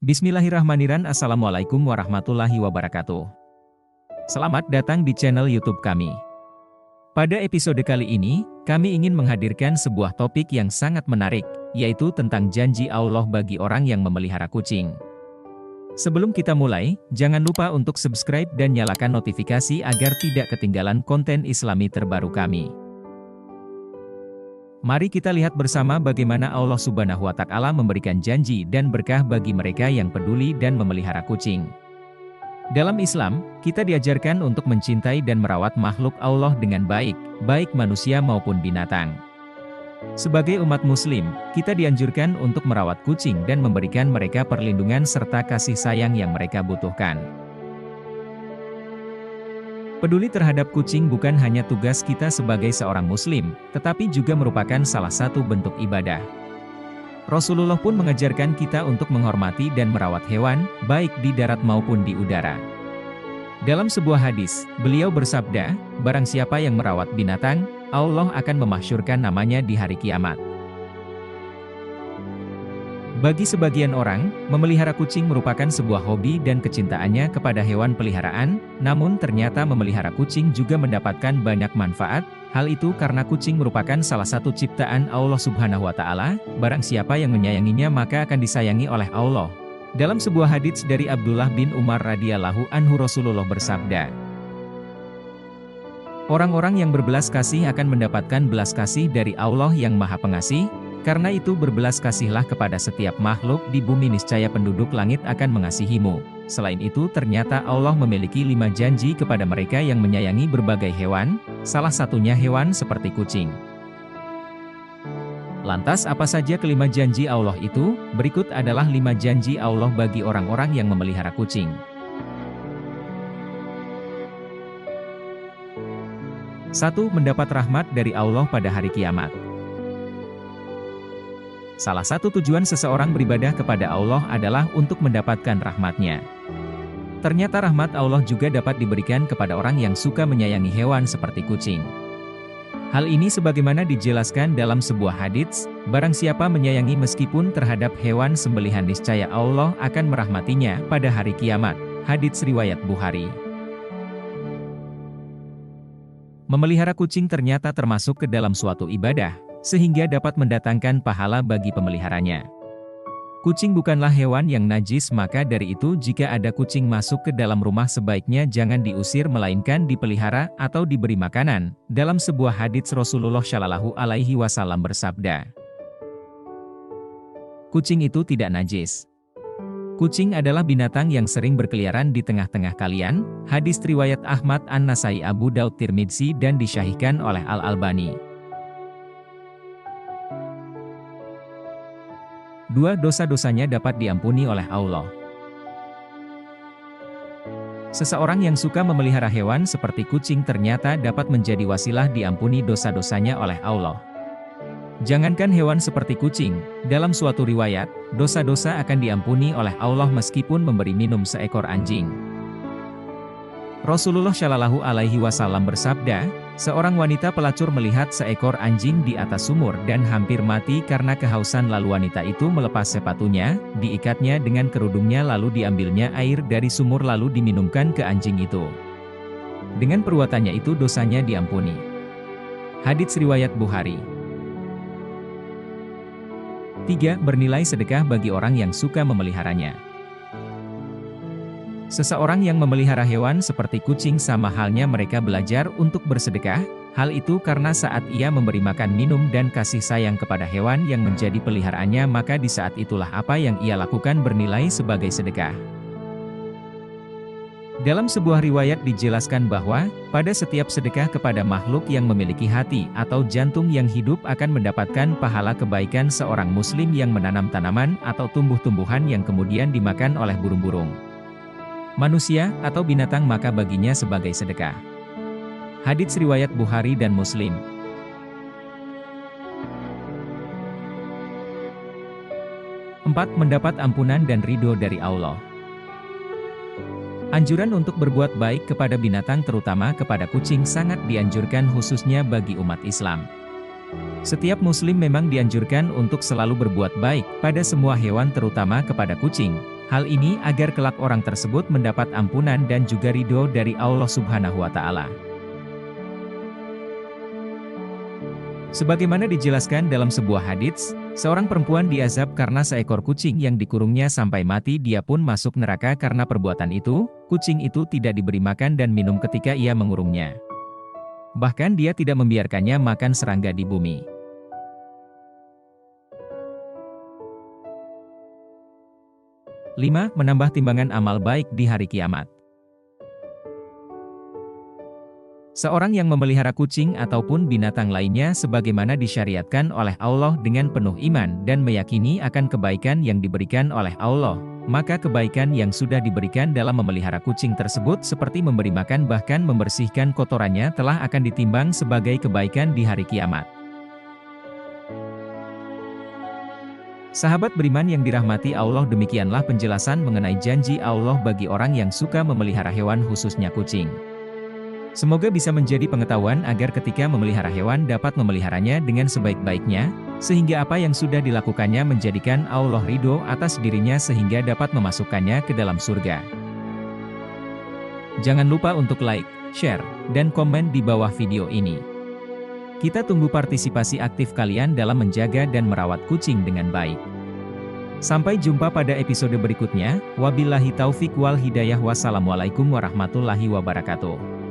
Bismillahirrahmanirrahim. Assalamualaikum warahmatullahi wabarakatuh. Selamat datang di channel YouTube kami. Pada episode kali ini, kami ingin menghadirkan sebuah topik yang sangat menarik, yaitu tentang janji Allah bagi orang yang memelihara kucing. Sebelum kita mulai, jangan lupa untuk subscribe dan nyalakan notifikasi agar tidak ketinggalan konten Islami terbaru kami. Mari kita lihat bersama bagaimana Allah Subhanahu wa Ta'ala memberikan janji dan berkah bagi mereka yang peduli dan memelihara kucing. Dalam Islam, kita diajarkan untuk mencintai dan merawat makhluk Allah dengan baik, baik manusia maupun binatang. Sebagai umat Muslim, kita dianjurkan untuk merawat kucing dan memberikan mereka perlindungan serta kasih sayang yang mereka butuhkan. Peduli terhadap kucing bukan hanya tugas kita sebagai seorang Muslim, tetapi juga merupakan salah satu bentuk ibadah. Rasulullah pun mengajarkan kita untuk menghormati dan merawat hewan, baik di darat maupun di udara. Dalam sebuah hadis, beliau bersabda, "Barang siapa yang merawat binatang, Allah akan memahsyurkan namanya di hari kiamat." Bagi sebagian orang, memelihara kucing merupakan sebuah hobi dan kecintaannya kepada hewan peliharaan, namun ternyata memelihara kucing juga mendapatkan banyak manfaat. Hal itu karena kucing merupakan salah satu ciptaan Allah Subhanahu wa Ta'ala. Barang siapa yang menyayanginya maka akan disayangi oleh Allah. Dalam sebuah hadits dari Abdullah bin Umar radhiyallahu anhu, Rasulullah bersabda, "Orang-orang yang berbelas kasih akan mendapatkan belas kasih dari Allah yang Maha Pengasih. Karena itu berbelas kasihlah kepada setiap makhluk di bumi, niscaya penduduk langit akan mengasihimu." Selain itu ternyata Allah memiliki 5 janji kepada mereka yang menyayangi berbagai hewan, salah satunya hewan seperti kucing. Lantas apa saja kelima janji Allah itu? Berikut adalah 5 janji Allah bagi orang-orang yang memelihara kucing. 1. Mendapat rahmat dari Allah pada hari kiamat. Salah satu tujuan seseorang beribadah kepada Allah adalah untuk mendapatkan rahmat-Nya. Ternyata rahmat Allah juga dapat diberikan kepada orang yang suka menyayangi hewan seperti kucing. Hal ini sebagaimana dijelaskan dalam sebuah hadits, barang siapa menyayangi meskipun terhadap hewan sembelihan niscaya Allah akan merahmatinya pada hari kiamat. Hadits riwayat Bukhari. Memelihara kucing ternyata termasuk ke dalam suatu ibadah, sehingga dapat mendatangkan pahala bagi pemeliharanya. Kucing bukanlah hewan yang najis, maka dari itu jika ada kucing masuk ke dalam rumah sebaiknya jangan diusir melainkan dipelihara atau diberi makanan. Dalam sebuah hadits Rasulullah Shallallahu Alaihi Wasallam bersabda, "Kucing itu tidak najis. Kucing adalah binatang yang sering berkeliaran di tengah-tengah kalian." Hadis riwayat Ahmad, An-Nasai, Abu Daud, Tirmidzi dan disyahihkan oleh Al-Albani. 2. Dosa-dosanya dapat diampuni oleh Allah. Seseorang yang suka memelihara hewan seperti kucing ternyata dapat menjadi wasilah diampuni dosa-dosanya oleh Allah. Jangankan hewan seperti kucing, dalam suatu riwayat, dosa-dosa akan diampuni oleh Allah meskipun memberi minum seekor anjing. Rasulullah Shallallahu Alaihi Wasallam bersabda, "Seorang wanita pelacur melihat seekor anjing di atas sumur dan hampir mati karena kehausan, lalu wanita itu melepas sepatunya, diikatnya dengan kerudungnya lalu diambilnya air dari sumur lalu diminumkan ke anjing itu. Dengan perbuatannya itu dosanya diampuni." Hadits riwayat Bukhari. 3. Bernilai sedekah bagi orang yang suka memeliharanya. Seseorang yang memelihara hewan seperti kucing sama halnya mereka belajar untuk bersedekah. Hal itu karena saat ia memberi makan, minum dan kasih sayang kepada hewan yang menjadi peliharaannya, maka di saat itulah apa yang ia lakukan bernilai sebagai sedekah. Dalam sebuah riwayat dijelaskan bahwa, pada setiap sedekah kepada makhluk yang memiliki hati atau jantung yang hidup akan mendapatkan pahala kebaikan seorang muslim yang menanam tanaman atau tumbuh-tumbuhan yang kemudian dimakan oleh burung-burung, manusia, atau binatang, maka baginya sebagai sedekah. Hadits riwayat Bukhari dan Muslim. 4. Mendapat ampunan dan ridho dari Allah. Anjuran untuk berbuat baik kepada binatang terutama kepada kucing sangat dianjurkan khususnya bagi umat Islam. Setiap muslim memang dianjurkan untuk selalu berbuat baik pada semua hewan terutama kepada kucing. Hal ini agar kelak orang tersebut mendapat ampunan dan juga ridho dari Allah Subhanahu wa Ta'ala. Sebagaimana dijelaskan dalam sebuah hadits, seorang perempuan diazab karena seekor kucing yang dikurungnya sampai mati. Dia pun masuk neraka karena perbuatan itu. Kucing itu tidak diberi makan dan minum ketika ia mengurungnya. Bahkan dia tidak membiarkannya makan serangga di bumi. 5. Menambah timbangan amal baik di hari kiamat. Seorang yang memelihara kucing ataupun binatang lainnya sebagaimana disyariatkan oleh Allah dengan penuh iman dan meyakini akan kebaikan yang diberikan oleh Allah, maka kebaikan yang sudah diberikan dalam memelihara kucing tersebut seperti memberi makan bahkan membersihkan kotorannya telah akan ditimbang sebagai kebaikan di hari kiamat. Sahabat beriman yang dirahmati Allah, demikianlah penjelasan mengenai janji Allah bagi orang yang suka memelihara hewan khususnya kucing. Semoga bisa menjadi pengetahuan agar ketika memelihara hewan dapat memeliharanya dengan sebaik-baiknya, sehingga apa yang sudah dilakukannya menjadikan Allah ridho atas dirinya sehingga dapat memasukkannya ke dalam surga. Jangan lupa untuk like, share, dan komen di bawah video ini. Kita tunggu partisipasi aktif kalian dalam menjaga dan merawat kucing dengan baik. Sampai jumpa pada episode berikutnya. Wabillahi taufik wal hidayah. Wassalamualaikum warahmatullahi wabarakatuh.